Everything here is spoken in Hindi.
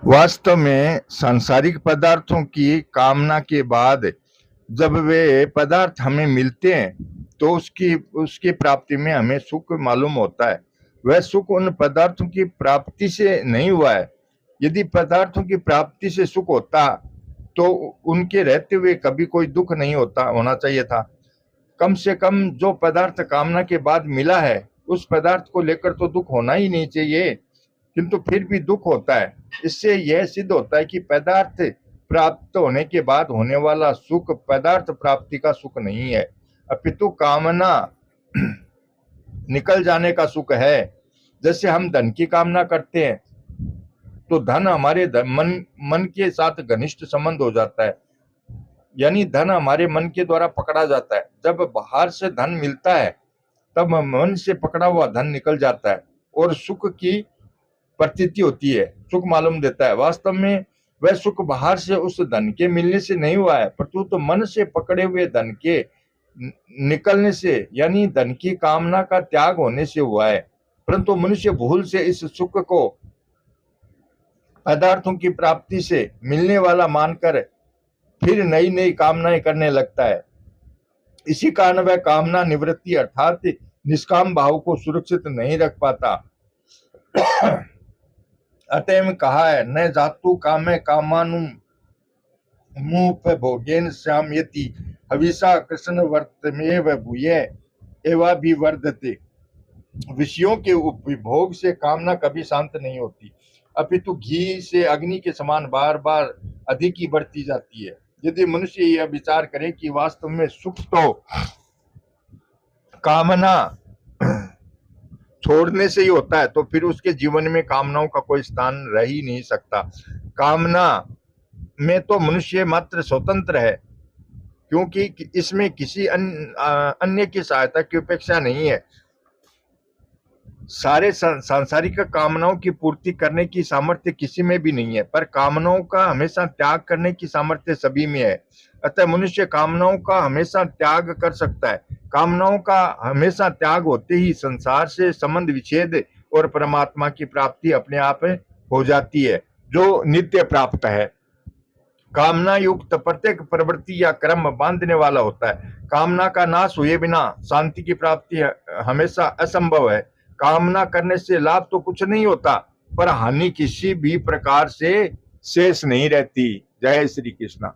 वास्तव में सांसारिक पदार्थों की कामना के बाद जब वे पदार्थ हमें मिलते हैं तो उसकी उसकी प्राप्ति में हमें सुख मालूम होता है। वह सुख उन पदार्थों की प्राप्ति से नहीं हुआ है। यदि पदार्थों की प्राप्ति से सुख होता तो उनके रहते हुए कभी कोई दुख नहीं होना चाहिए था। कम से कम जो पदार्थ कामना के बाद मिला है उस पदार्थ को लेकर तो दुख होना ही नहीं चाहिए, किंतु फिर भी दुख होता है। इससे यह सिद्ध होता है कि पदार्थ प्राप्त होने के बाद होने वाला सुख पदार्थ प्राप्ति का सुख नहीं है, अपितु कामना निकल जाने का सुख है। जैसे हम धन की कामना करते हैं तो धन हमारे मन के साथ घनिष्ठ संबंध हो जाता है, यानी धन हमारे मन के द्वारा पकड़ा जाता है। जब बाहर से धन मिलता है तब मन से पकड़ा हुआ धन निकल जाता है और सुख की प्रतीति होती है, सुख मालूम देता है। वास्तव में वह सुख बाहर से उस धन के मिलने से नहीं हुआ है, प्रत्युत तो मन से पकड़े हुए धन के निकलने से, यानी धन की कामना का त्याग होने से हुआ है। परंतु मनुष्य भूल से इस सुख को पदार्थों की प्राप्ति से मिलने वाला मानकर फिर नई नई कामनाएं करने लगता है। इसी कारण वह कामना निवृत्ति अर्थात निष्काम भाव को सुरक्षित नहीं रख पाता। अतएव कहा है, न जातु कामे कामानु मुपभोगेन श्यामयति हविषा कृष्ण वर्तमेव भूये एवाभिवर्धते। विषयों के उपभोग से कामना कभी शांत नहीं होती, अपितु घी से अग्नि के समान बार बार अधिक ही बढ़ती जाती है। यदि मनुष्य यह विचार करे कि वास्तव में सुख तो कामना छोड़ने से ही होता है, तो फिर उसके जीवन में कामनाओं का कोई स्थान रह ही नहीं सकता। कामना में तो मनुष्य मात्र स्वतंत्र है, क्योंकि इसमें किसी अन्य की सहायता की अपेक्षा नहीं है। सारे सांसारिक कामनाओं की पूर्ति करने की सामर्थ्य किसी में भी नहीं है, पर कामनाओं का हमेशा त्याग करने की सामर्थ्य सभी में है। अतः मनुष्य कामनाओं का हमेशा त्याग कर सकता है। कामनाओं का हमेशा त्याग होते ही संसार से संबंध विच्छेद और परमात्मा की प्राप्ति अपने आप हो जाती है, जो नित्य प्राप्त है। कामना युक्त प्रत्येक प्रवृत्ति या कर्म बांधने वाला होता है। कामना का नाश हुए बिना शांति की प्राप्ति हमेशा असंभव है। कामना करने से लाभ तो कुछ नहीं होता, पर हानि किसी भी प्रकार से शेष नहीं रहती। जय श्री कृष्ण।